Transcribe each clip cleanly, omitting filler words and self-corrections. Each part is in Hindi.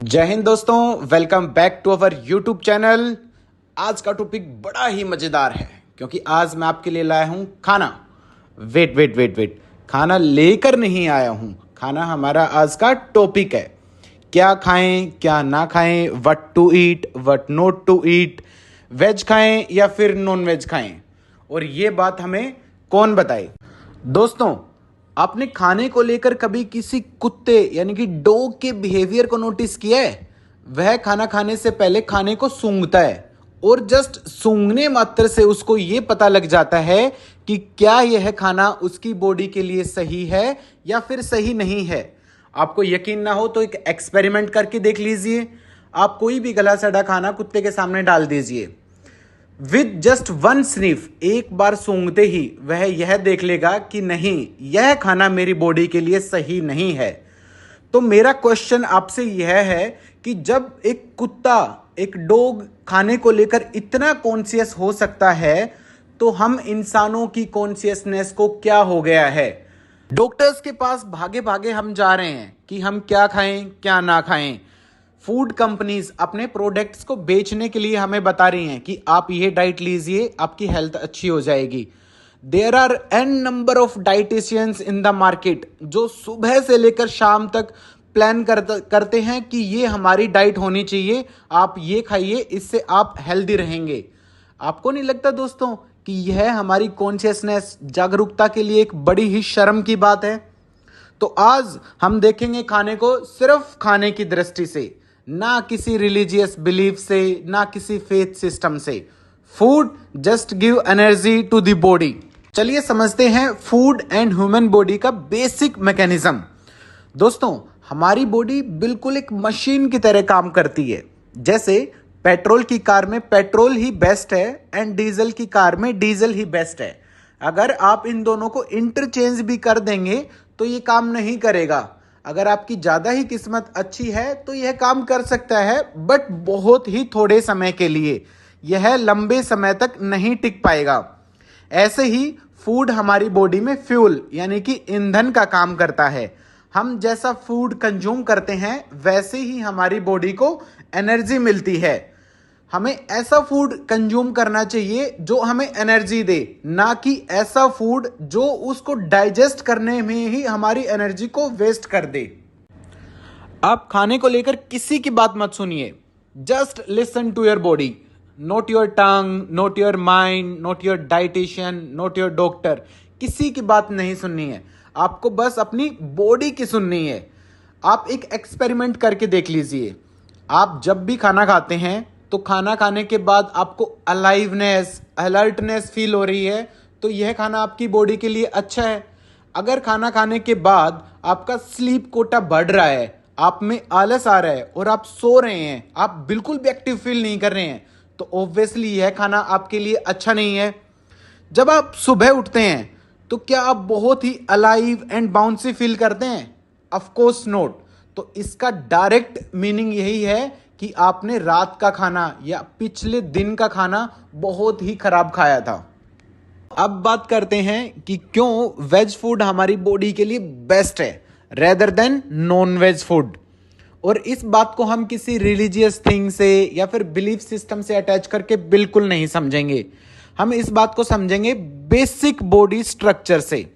जय हिंद दोस्तों, welcome back to our YouTube channel. आज का टॉपिक बड़ा ही मज़ेदार है क्योंकि आज मैं आपके लिए लाया हूं खाना। वेट, खाना लेकर नहीं आया हूं, खाना हमारा आज का टॉपिक है। क्या खाएं क्या ना खाएं, what to eat what not to eat, veg खाएं या फिर नॉन वेज खाएं, और ये बात हमें कौन बताए। दोस्तों, आपने खाने को लेकर कभी किसी कुत्ते यानी कि डॉग के बिहेवियर को नोटिस किया है? वह खाना खाने से पहले खाने को सूंघता है और जस्ट सूंघने मात्र से उसको ये पता लग जाता है कि क्या यह खाना उसकी बॉडी के लिए सही है या फिर सही नहीं है। आपको यकीन ना हो तो एक एक्सपेरिमेंट करके देख लीजिए। आप कोई भी गला सड़ा खाना कुत्ते के सामने डाल दीजिए, विद जस्ट वन स्निफ, एक बार सूंघते ही वह यह देख लेगा कि नहीं, यह खाना मेरी बॉडी के लिए सही नहीं है। तो मेरा क्वेश्चन आपसे यह है कि जब एक कुत्ता, एक डॉग खाने को लेकर इतना कॉन्शियस हो सकता है, तो हम इंसानों की कॉन्शियसनेस को क्या हो गया है। डॉक्टर्स के पास भागे भागे हम जा रहे हैं कि हम क्या खाएं क्या ना खाएं। फूड कंपनीज अपने प्रोडक्ट्स को बेचने के लिए हमें बता रही हैं कि आप ये डाइट लीजिए, आपकी हेल्थ अच्छी हो जाएगी। There are an number of dieticians in the market जो सुबह से लेकर शाम तक प्लान करते हैं कि ये हमारी डाइट होनी चाहिए, आप ये खाइए, इससे आप हेल्दी रहेंगे। आपको नहीं लगता दोस्तों कि यह हमारी कॉन्शियसनेस, जागरूकता के लिए एक बड़ी ही शर्म की बात है? तो आज हम देखेंगे खाने को सिर्फ खाने की दृष्टि से, ना किसी रिलीजियस बिलीफ से, ना किसी फेथ सिस्टम से। Food just give energy to the body. चलिए समझते हैं फूड एंड ह्यूमन बॉडी का बेसिक मैकेनिज्म। दोस्तों, हमारी बॉडी बिल्कुल एक मशीन की तरह काम करती है। जैसे पेट्रोल की कार में पेट्रोल ही बेस्ट है एंड डीजल की कार में डीजल ही बेस्ट है। अगर आप इन दोनों को इंटरचेंज भी कर देंगे तो ये काम नहीं करेगा। अगर आपकी ज़्यादा ही किस्मत अच्छी है तो यह काम कर सकता है, बट बहुत ही थोड़े समय के लिए, यह लंबे समय तक नहीं टिक पाएगा। ऐसे ही फूड हमारी बॉडी में फ्यूल यानी कि ईंधन का काम करता है। हम जैसा फूड कंज्यूम करते हैं वैसे ही हमारी बॉडी को एनर्जी मिलती है। हमें ऐसा फूड कंज्यूम करना चाहिए जो हमें एनर्जी दे, ना कि ऐसा फूड जो उसको डाइजेस्ट करने में ही हमारी एनर्जी को वेस्ट कर दे। आप खाने को लेकर किसी की बात मत सुनिए, just listen to your body, not your tongue, not your mind, not your dietician, not your doctor. किसी की बात नहीं सुननी है, आपको बस अपनी बॉडी की सुननी है। आप एक एक्सपेरिमेंट करके देख लीजिए। आप जब भी खाना खाते हैं तो खाना खाने के बाद आपको अलाइवनेस, अलर्टनेस फील हो रही है, तो यह खाना आपकी बॉडी के लिए अच्छा है। अगर खाना खाने के बाद आपका स्लीप कोटा बढ़ रहा है, आप में आलस आ रहा है और आप सो रहे हैं, आप बिल्कुल भी एक्टिव फील नहीं कर रहे हैं, तो ऑब्वियसली यह खाना आपके लिए अच्छा नहीं है। जब आप सुबह उठते हैं तो क्या आप बहुत ही अलाइव एंड बाउंसी फील करते हैं? Of course not. तो इसका डायरेक्ट मीनिंग यही है कि आपने रात का खाना या पिछले दिन का खाना बहुत ही खराब खाया था। अब बात करते हैं कि क्यों वेज फूड हमारी बॉडी के लिए बेस्ट है rather than non veg food. और इस बात को हम किसी रिलीजियस थिंग से या फिर बिलीफ सिस्टम से अटैच करके बिल्कुल नहीं समझेंगे। हम इस बात को समझेंगे बेसिक बॉडी स्ट्रक्चर से,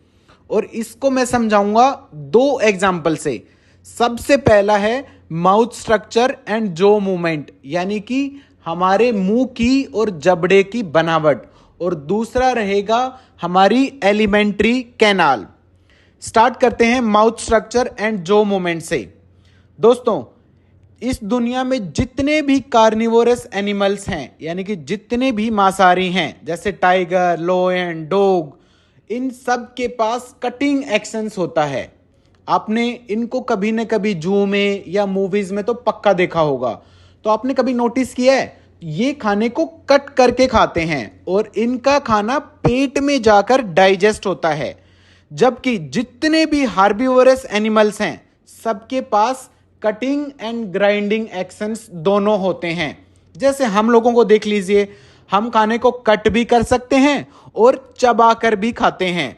और इसको मैं समझाऊंगा दो एग्जाम्पल से। सबसे पहला है mouth structure and jaw movement, यानी कि हमारे मुंह की और जबड़े की बनावट, और दूसरा रहेगा हमारी एलिमेंट्री कैनाल। स्टार्ट करते हैं mouth structure and jaw movement से। दोस्तों, इस दुनिया में जितने भी कार्निवोरस एनिमल्स हैं, यानी कि जितने भी मांसाहारी हैं, जैसे टाइगर, लायन, डॉग, इन सब के पास कटिंग एक्शंस होता है। आपने इनको कभी न कभी जू में या मूवीज में तो पक्का देखा होगा। तो आपने कभी नोटिस किया है, ये खाने को कट करके खाते हैं और इनका खाना पेट में जाकर डाइजेस्ट होता है। जबकि जितने भी हार्बिवोरस एनिमल्स हैं, सबके पास कटिंग एंड ग्राइंडिंग एक्शंस दोनों होते हैं। जैसे हम लोगों को देख लीजिए, हम खाने को कट भी कर सकते हैं और चबा कर भी खाते हैं,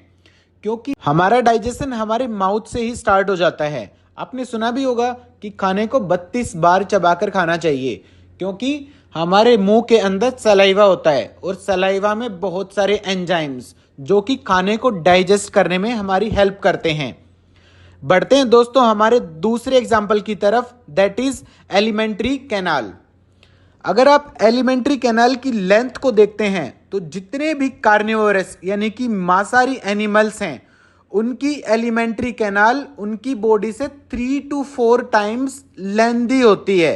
क्योंकि हमारा डाइजेशन हमारे माउथ से ही स्टार्ट हो जाता है। आपने सुना भी होगा कि खाने को 32 बार चबाकर खाना चाहिए, क्योंकि हमारे मुंह के अंदर सलाइवा होता है और सलाइवा में बहुत सारे एंजाइम्स जो कि खाने को डाइजेस्ट करने में हमारी हेल्प करते हैं। बढ़ते हैं दोस्तों हमारे दूसरे एग्जाम्पल की तरफ, दैट इज एलिमेंट्री कैनाल। अगर आप एलिमेंट्री कैनाल की लेंथ को देखते हैं तो जितने भी कार्निवोरस यानी कि मांसाहारी एनिमल्स हैं उनकी एलिमेंट्री कैनाल उनकी बॉडी से 3 to 4 टाइम्स लेंदी होती है,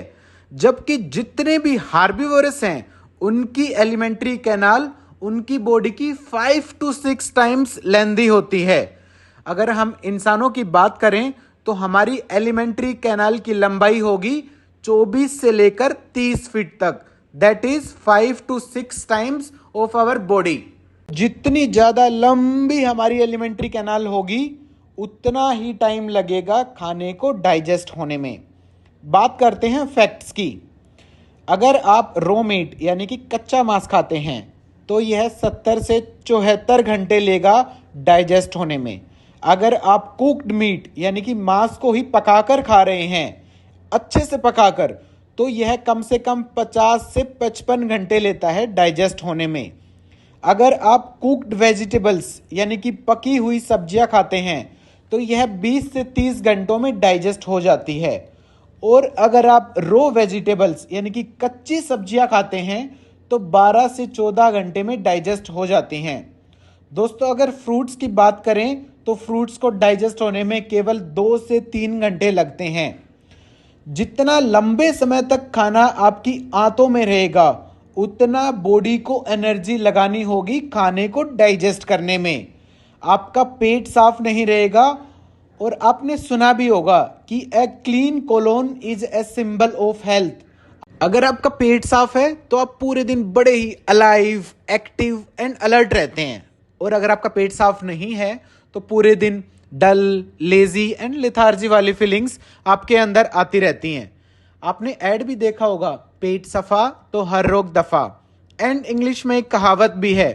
जबकि जितने भी हार्बिवोरस हैं उनकी एलिमेंट्री कैनाल उनकी बॉडी की 5 to 6 टाइम्स लेंदी होती है। अगर हम इंसानों की बात करें तो हमारी एलिमेंट्री कैनाल की लंबाई होगी 24 से लेकर 30 फीट तक, that is 5 to 6 times of our body. जितनी ज्यादा लंबी हमारी एलिमेंट्री कैनाल होगी उतना ही टाइम लगेगा खाने को डाइजेस्ट होने में। बात करते हैं फैक्ट्स की। अगर आप रो मीट यानी कि कच्चा मांस खाते हैं तो यह 70 से 74 घंटे लेगा डाइजेस्ट होने में। अगर आप कुक्ड मीट यानी कि मांस को ही पकाकर खा रहे हैं, अच्छे से पकाकर, तो यह कम से कम 50 से 55 घंटे लेता है डाइजेस्ट होने में। अगर आप कुक्ड वेजिटेबल्स यानी कि पकी हुई सब्जियां खाते हैं तो यह 20 से 30 घंटों में डाइजेस्ट हो जाती है। और अगर आप रो वेजिटेबल्स यानी कि कच्ची सब्जियां खाते हैं तो 12 से 14 घंटे में डाइजेस्ट हो जाती हैं। दोस्तों अगर फ्रूट्स की बात करें तो फ्रूट्स को डाइजेस्ट होने में केवल 2 से 3 घंटे लगते हैं। जितना लंबे समय तक खाना आपकी आंतों में रहेगा उतना बॉडी को एनर्जी लगानी होगी खाने को डाइजेस्ट करने में। आपका पेट साफ नहीं रहेगा। और आपने सुना भी होगा कि a clean colon is a symbol of health. अगर आपका पेट साफ है तो आप पूरे दिन बड़े ही अलाइव, एक्टिव एंड अलर्ट रहते हैं। और अगर आपका पेट साफ नहीं है तो पूरे दिन डल, लेजी एंड लेथार्जी वाली फीलिंग्स आपके अंदर आती रहती हैं। आपने ऐड भी देखा होगा, पेट सफा तो हर रोग दफा। एंड इंग्लिश में एक कहावत भी है,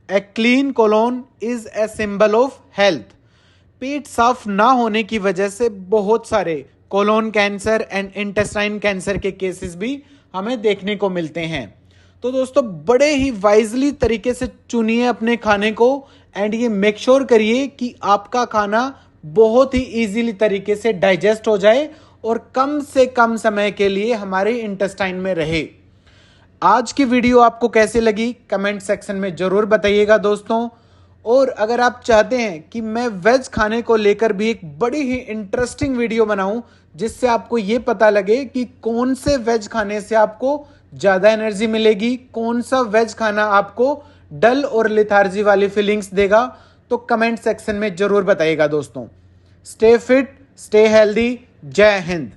a clean colon is a symbol of health. पेट साफ ना होने की वजह से बहुत सारे colon cancer and intestine cancer के केसेस भी हमें देखने को मिलते हैं। तो दोस्तों बड़े ही वाइजली तरीके से चुनिए अपने खाने को एंड ये मेक श्योर करिए कि आपका खाना बहुत ही इजीली तरीके से डाइजेस्ट हो जाए और कम से कम समय के लिए हमारे इंटेस्टाइन में रहे। आज की वीडियो आपको कैसे लगी कमेंट सेक्शन में जरूर बताइएगा दोस्तों। और अगर आप चाहते हैं कि मैं वेज खाने को लेकर भी एक बड़ी ही इंटरेस्टिंग वीडियो बनाऊं जिससे आपको ये पता लगे कि कौन से वेज खाने से आपको ज़्यादा एनर्जी मिलेगी, कौन सा वेज खाना आपको डल और लेथार्जी वाली फीलिंग्स देगा, तो कमेंट सेक्शन में जरूर बताइएगा दोस्तों। स्टे फिट, स्टे हेल्दी, जय हिंद।